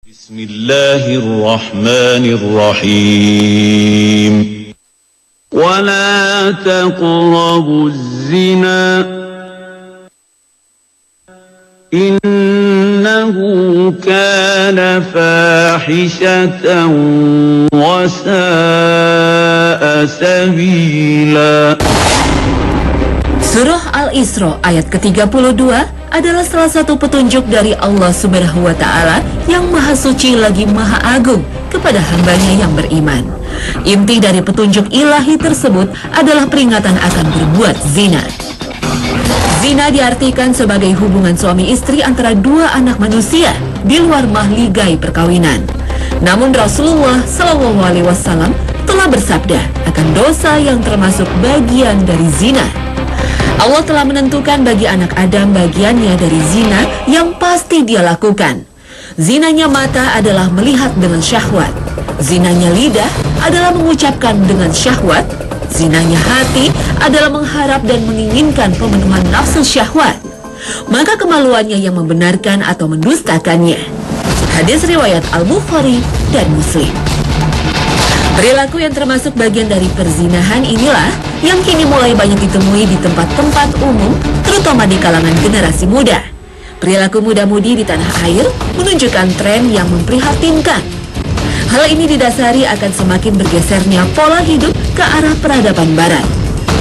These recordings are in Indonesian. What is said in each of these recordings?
Bismillahirrahmanirrahim. Wala taqrabuz zina innahu kana fahishatan wa sa'a sabila. Surah Al-Isra ayat ke-32 adalah salah satu petunjuk dari Allah Subhanahu wa Ta'ala yang Maha Suci lagi Maha Agung kepada hambanya yang beriman. Inti dari petunjuk ilahi tersebut adalah peringatan akan berbuat zina. Zina diartikan sebagai hubungan suami istri antara dua anak manusia di luar mahligai perkawinan. Namun Rasulullah SAW telah bersabda akan dosa yang termasuk bagian dari zina. Allah telah menentukan bagi anak Adam bagiannya dari zina yang pasti dia lakukan. Zinanya mata adalah melihat dengan syahwat. Zinanya lidah adalah mengucapkan dengan syahwat. Zinanya hati adalah mengharap dan menginginkan pemenuhan nafsu syahwat. Maka kemaluannya yang membenarkan atau mendustakannya. Hadis riwayat Al-Bukhari dan Muslim. Perilaku yang termasuk bagian dari perzinahan inilah yang kini mulai banyak ditemui di tempat-tempat umum, terutama di kalangan generasi muda. Perilaku muda-mudi di tanah air menunjukkan tren yang memprihatinkan. Hal ini didasari akan semakin bergesernya pola hidup ke arah peradaban barat,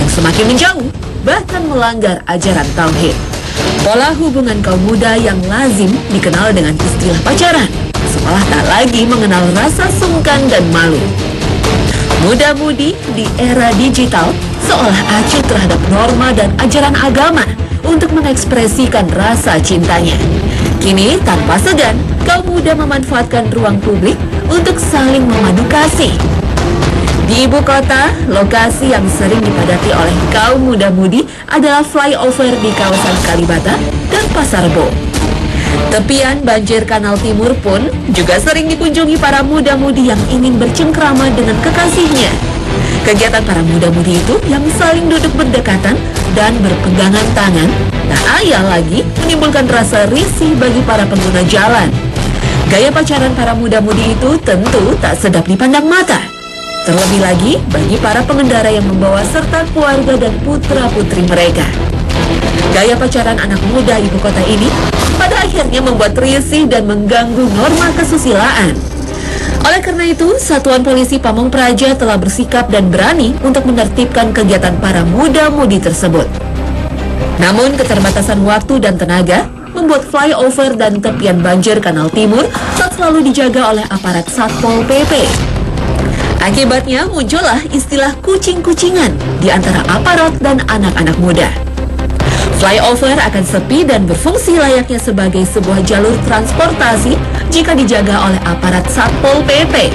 yang semakin menjauh, bahkan melanggar ajaran tauhid. Pola hubungan kaum muda yang lazim dikenal dengan istilah pacaran, seolah tak lagi mengenal rasa sungkan dan malu. Muda-mudi di era digital seolah acuh terhadap norma dan ajaran agama untuk mengekspresikan rasa cintanya. Kini tanpa segan, kaum muda memanfaatkan ruang publik untuk saling memadu kasih. Di ibu kota, lokasi yang sering dipadati oleh kaum muda-mudi adalah flyover di kawasan Kalibata dan Pasar Rebo. Tepian banjir Kanal Timur pun juga sering dikunjungi para muda-mudi yang ingin bercengkrama dengan kekasihnya. Kegiatan para muda-mudi itu yang saling duduk berdekatan dan berpegangan tangan tak ayal lagi menimbulkan rasa risih bagi para pengguna jalan. Gaya pacaran para muda-mudi itu tentu tak sedap dipandang mata. Terlebih lagi bagi para pengendara yang membawa serta keluarga dan putra-putri mereka. Gaya pacaran anak muda ibu kota ini pada akhirnya membuat risih dan mengganggu norma kesusilaan. Oleh karena itu, Satuan Polisi Pamong Praja telah bersikap dan berani untuk menertibkan kegiatan para muda-mudi tersebut. Namun, keterbatasan waktu dan tenaga membuat flyover dan tepian banjir Kanal Timur tak selalu dijaga oleh aparat Satpol PP. Akibatnya muncullah istilah kucing-kucingan di antara aparat dan anak-anak muda. Flyover akan sepi dan berfungsi layaknya sebagai sebuah jalur transportasi jika dijaga oleh aparat Satpol PP.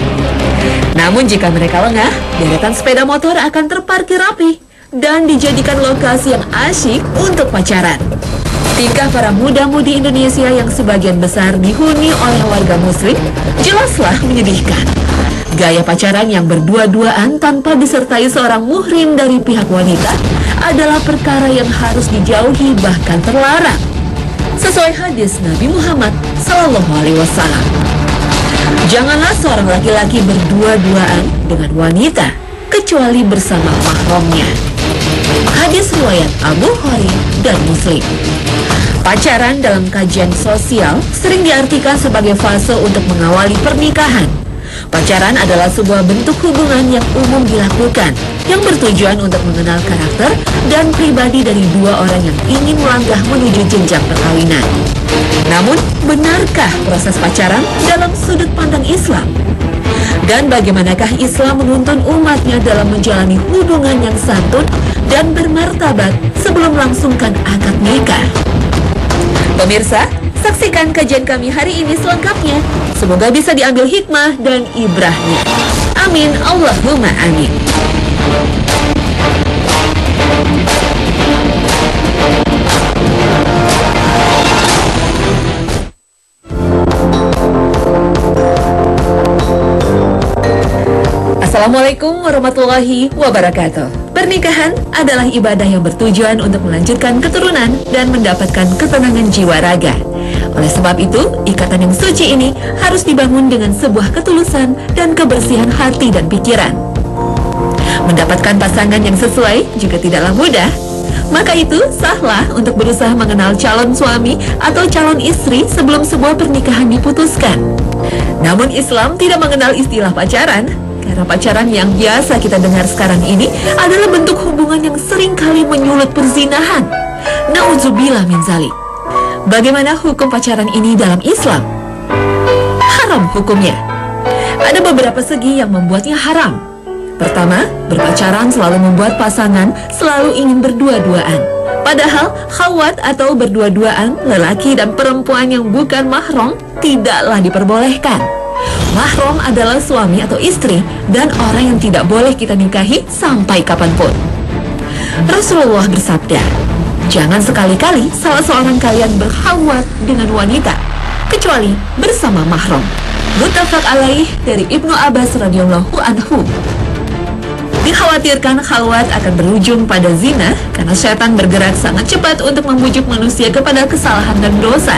Namun jika mereka lengah, deretan sepeda motor akan terparkir rapi dan dijadikan lokasi yang asyik untuk pacaran. Tingkah para muda-mudi Indonesia yang sebagian besar dihuni oleh warga muslim jelaslah menyedihkan. Gaya pacaran yang berdua-duaan tanpa disertai seorang muhrim dari pihak wanita adalah perkara yang harus dijauhi bahkan terlarang. Sesuai hadis Nabi Muhammad SAW. Janganlah seorang laki-laki berdua-duaan dengan wanita kecuali bersama mahramnya. Hadis riwayat Al-Bukhari dan Muslim. Pacaran dalam kajian sosial sering diartikan sebagai fase untuk mengawali pernikahan. Pacaran adalah sebuah bentuk hubungan yang umum dilakukan, yang bertujuan untuk mengenal karakter dan pribadi dari dua orang yang ingin melangkah menuju jenjang perkawinan. Namun, benarkah proses pacaran dalam sudut pandang Islam? Dan bagaimanakah Islam menuntun umatnya dalam menjalani hubungan yang santun dan bermartabat sebelum melangsungkan akad nikah? Pemirsa, saksikan kajian kami hari ini selengkapnya. Semoga bisa diambil hikmah dan ibrahnya. Amin, Allahumma amin. Assalamualaikum warahmatullahi wabarakatuh. Pernikahan adalah ibadah yang bertujuan untuk melanjutkan keturunan dan mendapatkan ketenangan jiwa raga. Oleh sebab itu, ikatan yang suci ini harus dibangun dengan sebuah ketulusan dan kebersihan hati dan pikiran. Mendapatkan pasangan yang sesuai juga tidaklah mudah. Maka itu sahlah untuk berusaha mengenal calon suami atau calon istri sebelum sebuah pernikahan diputuskan. Namun Islam tidak mengenal istilah pacaran, karena pacaran yang biasa kita dengar sekarang ini adalah bentuk hubungan yang seringkali menyulut perzinahan. Nauzubillah min zalik. Bagaimana hukum pacaran ini dalam Islam? Haram hukumnya. Ada beberapa segi yang membuatnya haram. Pertama, berpacaran selalu membuat pasangan selalu ingin berdua-duaan. Padahal khawat atau berdua-duaan lelaki dan perempuan yang bukan mahram tidaklah diperbolehkan. Mahram adalah suami atau istri dan orang yang tidak boleh kita nikahi sampai kapanpun. Rasulullah bersabda, jangan sekali-kali salah seorang kalian berkhawat dengan wanita kecuali bersama mahram. Muttafaq alaih dari Ibnu Abbas radhiyallahu anhu. Dikhawatirkan khalwat akan berujung pada zina karena setan bergerak sangat cepat untuk membujuk manusia kepada kesalahan dan dosa.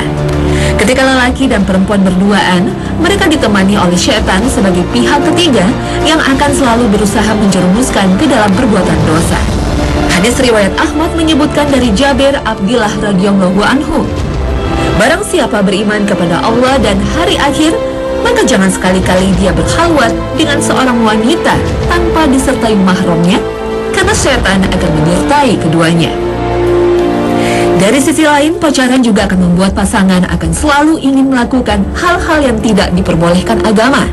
Ketika lelaki dan perempuan berduaan, mereka ditemani oleh setan sebagai pihak ketiga yang akan selalu berusaha menjerumuskan ke dalam perbuatan dosa. Hadis riwayat Ahmad menyebutkan dari Jabir Abdillah radhiyallahu anhu, barang siapa beriman kepada Allah dan hari akhir, maka jangan sekali-kali dia berkhawat dengan seorang wanita tanpa disertai mahramnya, karena setan akan menyertai keduanya. Dari sisi lain, pacaran juga akan membuat pasangan akan selalu ingin melakukan hal-hal yang tidak diperbolehkan agama.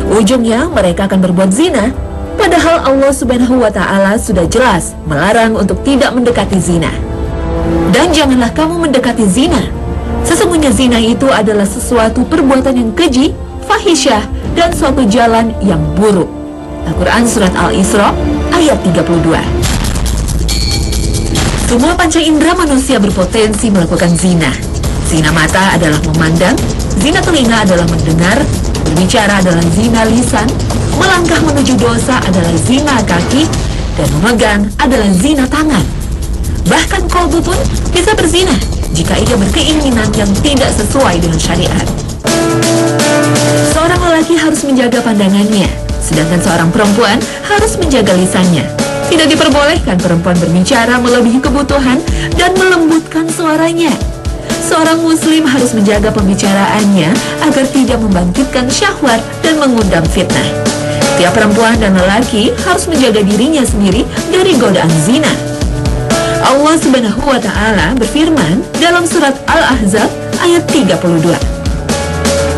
Ujungnya mereka akan berbuat zina, padahal Allah Subhanahu wa Ta'ala sudah jelas melarang untuk tidak mendekati zina. Dan janganlah kamu mendekati zina. Sesungguhnya zina itu adalah sesuatu perbuatan yang keji, fahisyah, dan suatu jalan yang buruk. Al-Quran Surat Al-Isra ayat 32. Semua panca indera manusia berpotensi melakukan zina. Zina mata adalah memandang, zina telinga adalah mendengar, berbicara adalah zina lisan, melangkah menuju dosa adalah zina kaki, dan memegang adalah zina tangan. Bahkan kolbu pun bisa berzina jika ia berkeinginan yang tidak sesuai dengan syariat. Seorang lelaki harus menjaga pandangannya, sedangkan seorang perempuan harus menjaga lisannya. Tidak diperbolehkan perempuan berbicara melebihi kebutuhan dan melembutkan suaranya. Seorang muslim harus menjaga pembicaraannya agar tidak membangkitkan syahwat dan mengundang fitnah. Tiap perempuan dan lelaki harus menjaga dirinya sendiri dari godaan zina. Allah Subhanahu wa Ta'ala berfirman dalam surat Al-Ahzab ayat 32.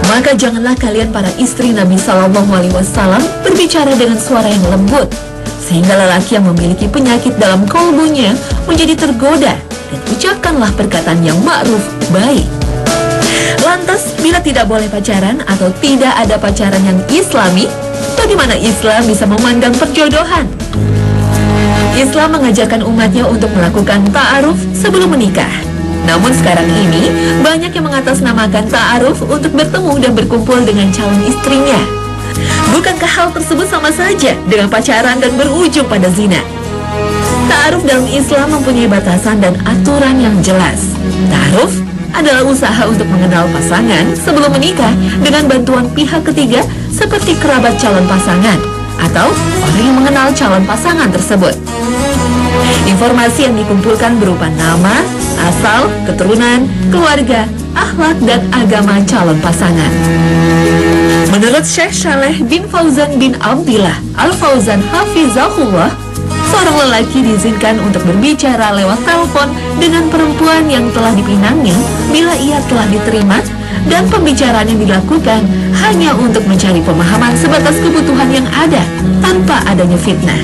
Maka janganlah kalian para istri Nabi Sallallahu Alaihi Wasallam berbicara dengan suara yang lembut, sehingga lelaki yang memiliki penyakit dalam kalbunya menjadi tergoda, dan ucapkanlah perkataan yang ma'ruf, baik. Lantas, bila tidak boleh pacaran atau tidak ada pacaran yang islami, bagaimana Islam bisa memandang perjodohan? Islam mengajarkan umatnya untuk melakukan ta'aruf sebelum menikah. Namun sekarang ini, banyak yang mengatasnamakan ta'aruf untuk bertemu dan berkumpul dengan calon istrinya. Bukankah hal tersebut sama saja dengan pacaran dan berujung pada zina? Ta'aruf dalam Islam mempunyai batasan dan aturan yang jelas. Ta'aruf adalah usaha untuk mengenal pasangan sebelum menikah dengan bantuan pihak ketiga seperti kerabat calon pasangan atau orang yang mengenal calon pasangan tersebut. Informasi yang dikumpulkan berupa nama, asal, keturunan, keluarga, akhlak, dan agama calon pasangan. Menurut Syekh Saleh bin Fauzan bin Abdillah Al-Fauzan Hafizahullah, seorang lelaki diizinkan untuk berbicara lewat telepon dengan perempuan yang telah dipinangnya bila ia telah diterima, dan pembicaraan yang dilakukan hanya untuk mencari pemahaman sebatas kebutuhan yang ada tanpa adanya fitnah.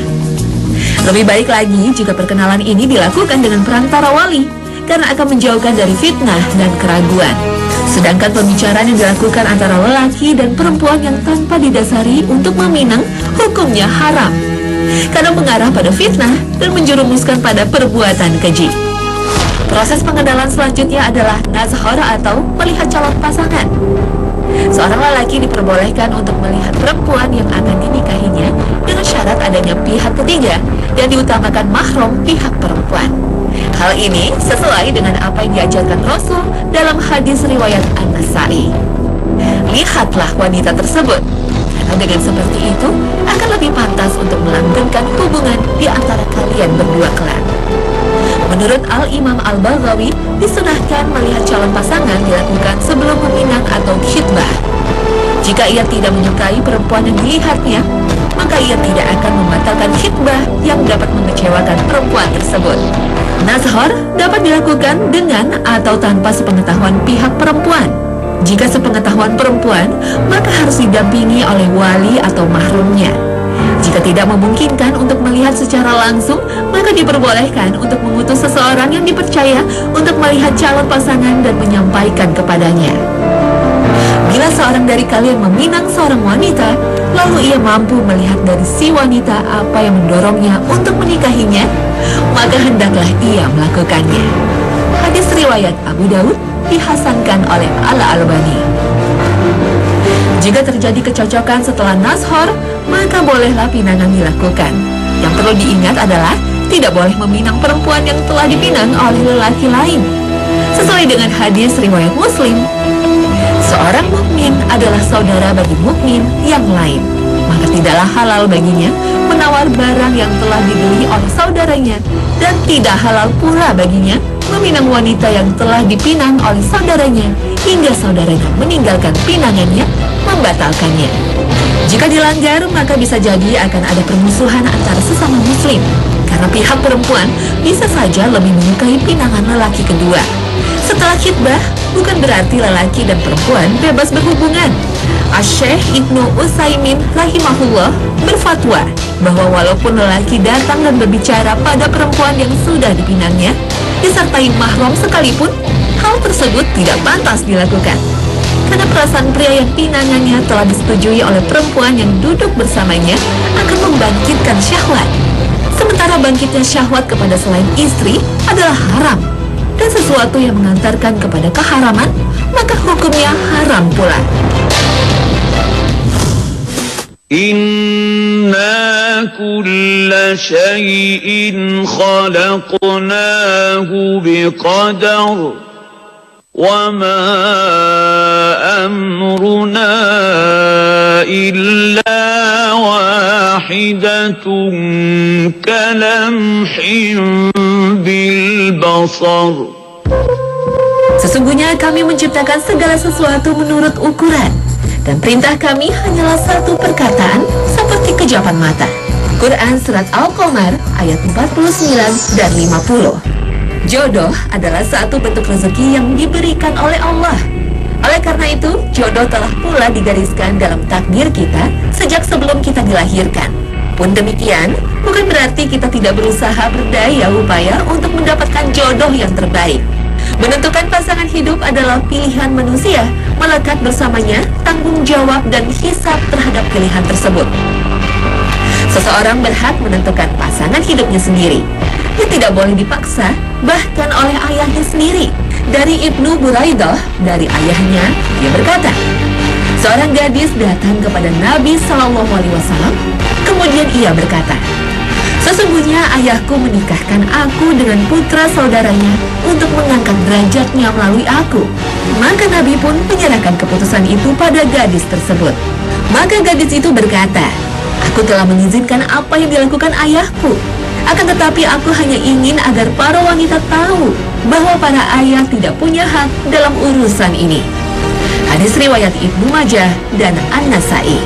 Lebih baik lagi jika perkenalan ini dilakukan dengan perantara wali, karena akan menjauhkan dari fitnah dan keraguan. Sedangkan pembicaraan yang dilakukan antara lelaki dan perempuan yang tanpa didasari untuk meminang, hukumnya haram, karena mengarah pada fitnah dan menjerumuskan pada perbuatan keji. Proses pengenalan selanjutnya adalah nazhar atau melihat calon pasangan. Seorang lelaki diperbolehkan untuk melihat perempuan yang akan dinikahinya dengan syarat adanya pihak ketiga dan diutamakan mahram pihak perempuan. Hal ini sesuai dengan apa yang diajarkan Rasul dalam hadis riwayat An-Nasa'i. Lihatlah wanita tersebut, karena dengan seperti itu akan lebih pantas untuk melanggengkan hubungan di antara kalian berdua kelak. Menurut Al-Imam Al-Baghawi, disunahkan melihat calon pasangan dilakukan sebelum meminang atau khitbah. Jika ia tidak menyukai perempuan yang dilihatnya, maka ia tidak akan membatalkan khitbah yang dapat mengecewakan perempuan tersebut. Nazhar dapat dilakukan dengan atau tanpa sepengetahuan pihak perempuan. Jika sepengetahuan perempuan, maka harus didampingi oleh wali atau mahrumnya. Jika tidak memungkinkan untuk melihat secara langsung, maka diperbolehkan untuk mengutus seseorang yang dipercaya untuk melihat calon pasangan dan menyampaikan kepadanya. Bila seorang dari kalian meminang seorang wanita, lalu ia mampu melihat dari si wanita apa yang mendorongnya untuk menikahinya, maka hendaklah ia melakukannya. Hadis riwayat Abu Daud dihasankan oleh Al-Albani. Jika terjadi kecocokan setelah nashor, maka bolehlah pinangan dilakukan. Yang perlu diingat adalah tidak boleh meminang perempuan yang telah dipinang oleh lelaki lain. Sesuai dengan hadis riwayat Muslim, seorang mukmin adalah saudara bagi mukmin yang lain. Maka tidaklah halal baginya menawar barang yang telah dibeli oleh saudaranya, dan tidak halal pula baginya meminang wanita yang telah dipinang oleh saudaranya hingga saudaranya meninggalkan pinangannya, membatalkannya. Jika dilanggar, maka bisa jadi akan ada permusuhan antara sesama muslim, karena pihak perempuan bisa saja lebih menyukai pinangan lelaki kedua. Setelah khitbah, bukan berarti lelaki dan perempuan bebas berhubungan. Asy-Syaikh Ibnu Utsaimin rahimahullah berfatwa bahwa walaupun lelaki datang dan berbicara pada perempuan yang sudah dipinangnya, disertai mahram sekalipun, hal tersebut tidak pantas dilakukan. Karena perasaan pria yang pinangannya telah disetujui oleh perempuan yang duduk bersamanya akan membangkitkan syahwat. Sementara bangkitnya syahwat kepada selain istri adalah haram, dan sesuatu yang mengantarkan kepada keharaman, maka hukumnya haram pula. Inna kulla syai'in khalaqnahu biqadar wa ma amruna illa wahidatun kalamhin bil basar. Sesungguhnya kami menciptakan segala sesuatu menurut ukuran, dan perintah kami hanyalah satu perkataan seperti kejapan mata. Quran Surat Al-Qamar ayat 49 dan 50. Jodoh adalah satu bentuk rezeki yang diberikan oleh Allah. Oleh karena itu, jodoh telah pula digariskan dalam takdir kita sejak sebelum kita dilahirkan. Pun demikian, bukan berarti kita tidak berusaha berdaya upaya untuk mendapatkan jodoh yang terbaik. Menentukan pasangan hidup adalah pilihan manusia, melekat bersamanya tanggung jawab dan hisab terhadap pilihan tersebut. Seseorang berhak menentukan pasangan hidupnya sendiri. Dia tidak boleh dipaksa, bahkan oleh ayahnya sendiri. Dari Ibnu Buraidah, dari ayahnya, dia berkata, seorang gadis datang kepada Nabi SAW, kemudian ia berkata, sesungguhnya ayahku menikahkan aku dengan putra saudaranya untuk mengangkat derajatnya melalui aku. Maka Nabi pun menyerahkan keputusan itu pada gadis tersebut. Maka gadis itu berkata, aku telah mengizinkan apa yang dilakukan ayahku. Akan tetapi aku hanya ingin agar para wanita tahu bahwa para ayah tidak punya hak dalam urusan ini. Hadis riwayat Ibnu Majah dan An-Nasa'i.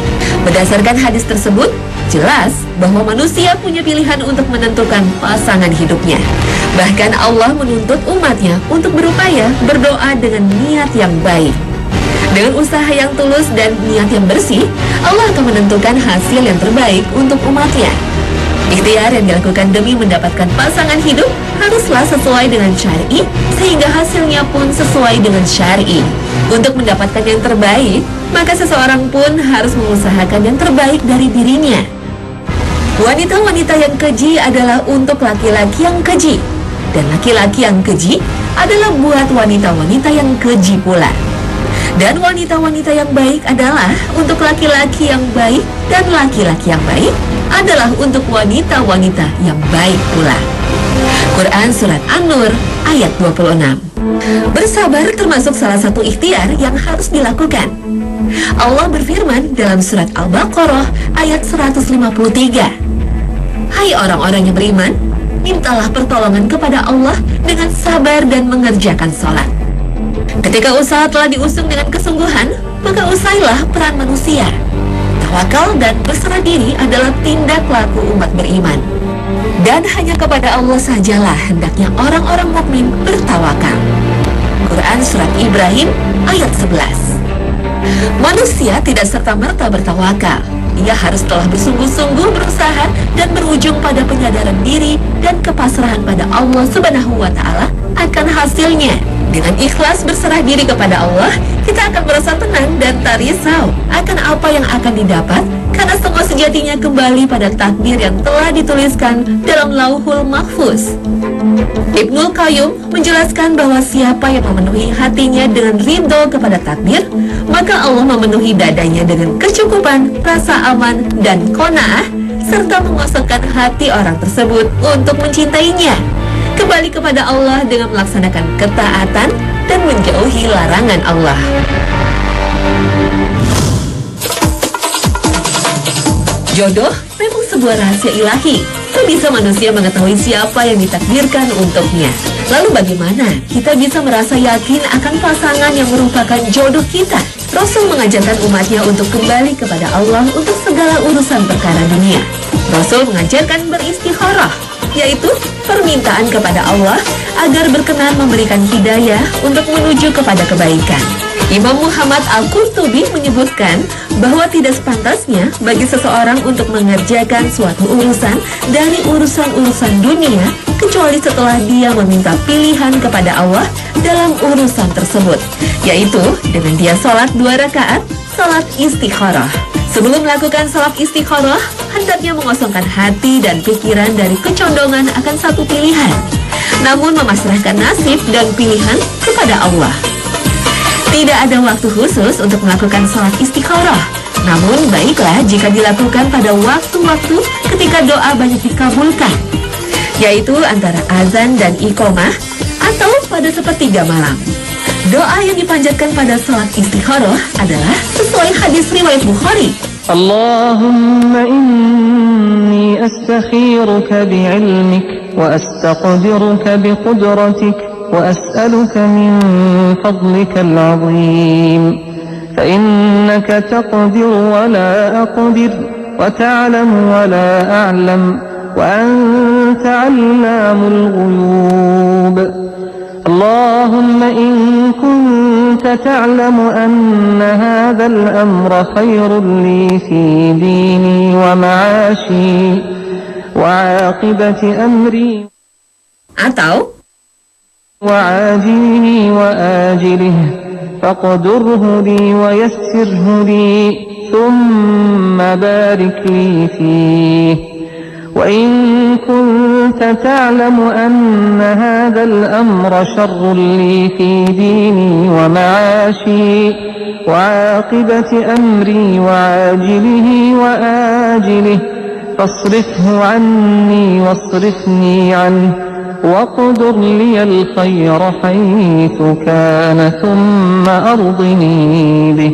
Berdasarkan hadis tersebut, jelas bahwa manusia punya pilihan untuk menentukan pasangan hidupnya. Bahkan Allah menuntut umatnya untuk berupaya berdoa dengan niat yang baik. Dengan usaha yang tulus dan niat yang bersih, Allah akan menentukan hasil yang terbaik untuk umatnya. Ikhtiar yang dilakukan demi mendapatkan pasangan hidup haruslah sesuai dengan syar'i, sehingga hasilnya pun sesuai dengan syar'i. Untuk mendapatkan yang terbaik, maka seseorang pun harus mengusahakan yang terbaik dari dirinya. Wanita-wanita yang keji adalah untuk laki-laki yang keji, dan laki-laki yang keji adalah buat wanita-wanita yang keji pula. Dan wanita-wanita yang baik adalah untuk laki-laki yang baik, dan laki-laki yang baik adalah untuk wanita-wanita yang baik pula. Quran Surat An-Nur ayat 26. Bersabar termasuk salah satu ikhtiar yang harus dilakukan. Allah berfirman dalam Surat Al-Baqarah ayat 153. Hai orang-orang yang beriman, mintalah pertolongan kepada Allah dengan sabar dan mengerjakan sholat. Ketika usaha telah diusung dengan kesungguhan, maka usailah peran manusia. Tawakal dan berserah diri adalah tindak laku umat beriman. Dan hanya kepada Allah sajalah hendaknya orang-orang mukmin bertawakal. Quran Surat Ibrahim ayat 11. Manusia tidak serta-merta bertawakal. Ia harus telah bersungguh-sungguh berusaha dan berujung pada penyadaran diri dan kepasrahan pada Allah Subhanahu wa Ta'ala akan hasilnya. Dengan ikhlas berserah diri kepada Allah, kita akan merasa tenang dan tak risau akan apa yang akan didapat, karena semua sejatinya kembali pada takdir yang telah dituliskan dalam Lauhul Mahfuz. Ibnul Qayyum menjelaskan bahwa siapa yang memenuhi hatinya dengan ridho kepada takdir, maka Allah memenuhi dadanya dengan kecukupan, rasa aman, dan qanaah, serta mengosongkan hati orang tersebut untuk mencintainya. Kembali kepada Allah dengan melaksanakan ketaatan dan menjauhi larangan Allah. Jodoh memang sebuah rahasia ilahi. Tak bisa manusia mengetahui siapa yang ditakdirkan untuknya. Lalu bagaimana kita bisa merasa yakin akan pasangan yang merupakan jodoh kita? Rasul mengajarkan umatnya untuk kembali kepada Allah untuk segala urusan perkara dunia. Rasul mengajarkan beristikharah, yaitu permintaan kepada Allah agar berkenan memberikan hidayah untuk menuju kepada kebaikan. Imam Muhammad Al-Qurtubi menyebutkan bahwa tidak sepantasnya bagi seseorang untuk mengerjakan suatu urusan dari urusan-urusan dunia kecuali setelah dia meminta pilihan kepada Allah dalam urusan tersebut, yaitu dengan dia sholat 2 rakaat, sholat istikharah. Sebelum melakukan sholat istikharah, hendaknya mengosongkan hati dan pikiran dari kecondongan akan satu pilihan, namun memasrahkan nasib dan pilihan kepada Allah. Tidak ada waktu khusus untuk melakukan sholat istikharah, namun baiklah jika dilakukan pada waktu-waktu ketika doa banyak dikabulkan, yaitu antara azan dan iqomah atau pada sepertiga malam. Doa yang dipanjatkan pada sholat istikharah adalah sesuai hadis riwayat Bukhari. Allahumma inni astakhiruka bi'ilmik wa astaqdiruka biqudratik وأسألك من فضلك العظيم فإنك تقدر ولا أقدر وتعلم ولا أعلم وأنت علام الغيوب اللهم إن كنت تعلم أن هذا الأمر خير لي في ديني ومعاشي وعاقبة أمري Atau وعاجله وآجله فاقدره لي ويسره لي ثم بارك لي فيه وإن كنت تعلم أن هذا الأمر شر لي في ديني ومعاشي وعاقبة أمري وعاجله وآجله فاصرفه عني واصرفني عنه وَاقْدُرْ لِيَ الْخَيْرَ حَيْثُ كَانَ ثُمَّ أَرْضِنِي بِهِ.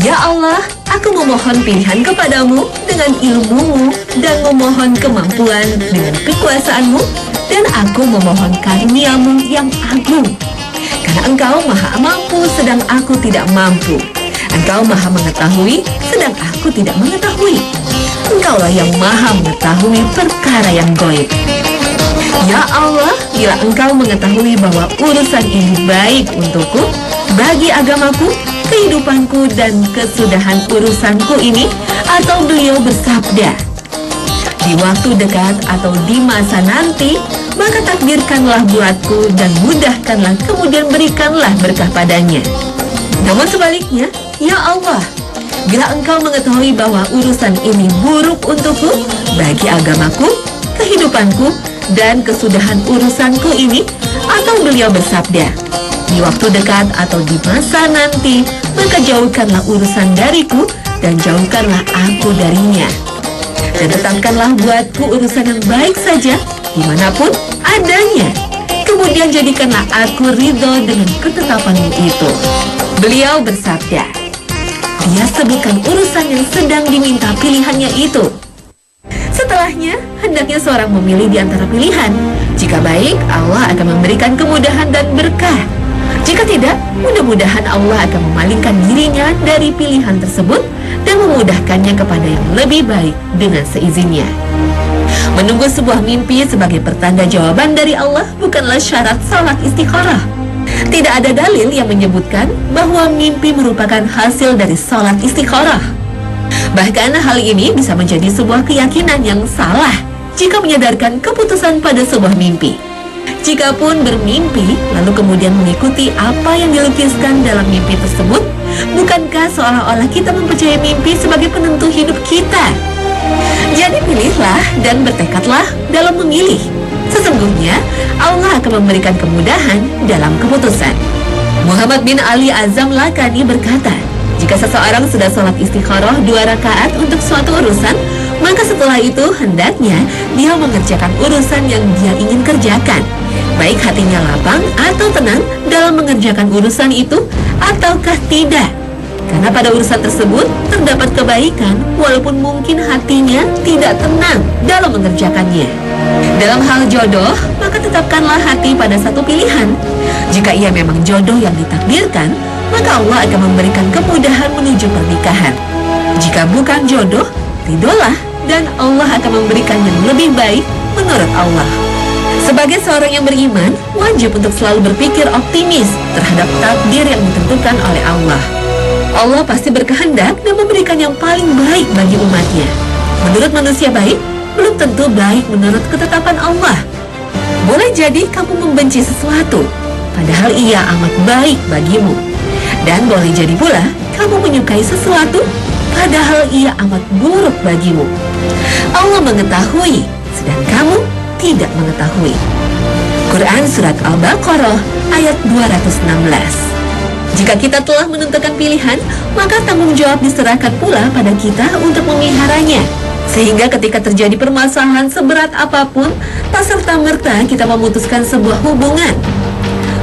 Ya Allah, aku memohon pilihan kepadamu dengan ilmu-Mu dan memohon kemampuan dengan kekuasaan-Mu, dan aku memohon karunia-Mu yang agung. Karena Engkau maha mampu sedang aku tidak mampu. Engkau maha mengetahui sedang aku tidak mengetahui. Engkaulah yang maha mengetahui perkara yang gaib. Ya Allah, bila Engkau mengetahui bahwa urusan ini baik untukku, bagi agamaku, kehidupanku, dan kesudahan urusanku ini, atau beliau bersabda, di waktu dekat atau di masa nanti, maka takdirkanlah buatku dan mudahkanlah, kemudian berikanlah berkah padanya. Namun sebaliknya, ya Allah, bila Engkau mengetahui bahwa urusan ini buruk untukku, bagi agamaku, kehidupanku, dan kesudahan urusanku ini, atau beliau bersabda, di waktu dekat atau di masa nanti, maka jauhkanlah urusan dariku dan jauhkanlah aku darinya. Dan tetapkanlah buatku urusan yang baik saja, dimanapun adanya. Kemudian jadikanlah aku ridho dengan ketetapanmu itu. Beliau bersabda, dia sebutkan urusan yang sedang diminta pilihannya itu. Setelahnya, hendaknya seorang memilih di antara pilihan. Jika baik, Allah akan memberikan kemudahan dan berkah. Jika tidak, mudah-mudahan Allah akan memalingkan dirinya dari pilihan tersebut dan memudahkannya kepada yang lebih baik dengan seizinnya. Menunggu sebuah mimpi sebagai pertanda jawaban dari Allah bukanlah syarat salat istikharah. Tidak ada dalil yang menyebutkan bahwa mimpi merupakan hasil dari salat istikharah. Bahkan hal ini bisa menjadi sebuah keyakinan yang salah jika menyadarkan keputusan pada sebuah mimpi. Jikapun bermimpi, lalu kemudian mengikuti apa yang dilukiskan dalam mimpi tersebut, bukankah seolah-olah kita mempercayai mimpi sebagai penentu hidup kita? Jadi pilihlah dan bertekadlah dalam memilih. Sesungguhnya Allah akan memberikan kemudahan dalam keputusan. Muhammad bin Ali Azam Lakani berkata, jika seseorang sudah sholat istikharah 2 rakaat untuk suatu urusan, maka setelah itu hendaknya dia mengerjakan urusan yang dia ingin kerjakan, baik hatinya lapang atau tenang dalam mengerjakan urusan itu ataukah tidak. Karena pada urusan tersebut terdapat kebaikan walaupun mungkin hatinya tidak tenang dalam mengerjakannya. Dalam hal jodoh, maka tetapkanlah hati pada satu pilihan. Jika ia memang jodoh yang ditakdirkan, maka Allah akan memberikan kemudahan menuju pernikahan. Jika bukan jodoh, ridholah dan Allah akan memberikan yang lebih baik menurut Allah. Sebagai seorang yang beriman, wajib untuk selalu berpikir optimis terhadap takdir yang ditentukan oleh Allah. Allah pasti berkehendak dan memberikan yang paling baik bagi umatnya. Menurut manusia baik, belum tentu baik menurut ketetapan Allah. Boleh jadi kamu membenci sesuatu, padahal ia amat baik bagimu. Dan boleh jadi pula kamu menyukai sesuatu, padahal ia amat buruk bagimu. Allah mengetahui, sedang kamu tidak mengetahui. Quran Surat Al-Baqarah ayat 216. Jika kita telah menentukan pilihan, maka tanggung jawab diserahkan pula pada kita untuk memeliharanya. Sehingga ketika terjadi permasalahan seberat apapun, tak serta-merta kita memutuskan sebuah hubungan.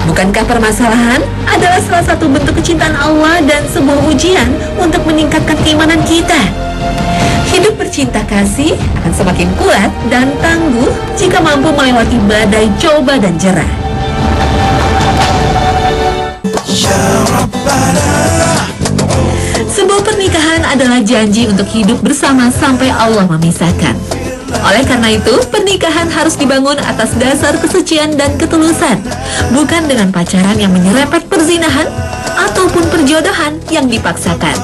Bukankah permasalahan adalah salah satu bentuk kecintaan Allah dan sebuah ujian untuk meningkatkan keimanan kita? Hidup bercinta kasih akan semakin kuat dan tangguh jika mampu melewati badai coba dan jera. Sebuah pernikahan adalah janji untuk hidup bersama sampai Allah memisahkan. Oleh karena itu, pernikahan harus dibangun atas dasar kesucian dan ketulusan, bukan dengan pacaran yang menyerempet perzinahan ataupun perjodohan yang dipaksakan.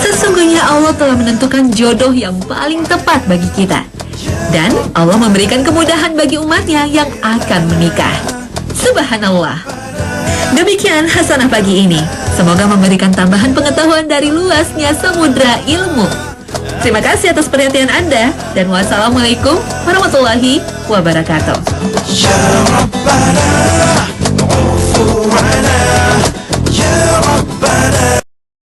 Sesungguhnya Allah telah menentukan jodoh yang paling tepat bagi kita, dan Allah memberikan kemudahan bagi umatnya yang akan menikah. Subhanallah. Demikian hasanah pagi ini. Semoga memberikan tambahan pengetahuan dari luasnya samudra ilmu. Terima kasih atas perhatian Anda, dan wassalamualaikum warahmatullahi wabarakatuh. Ya Rabbana,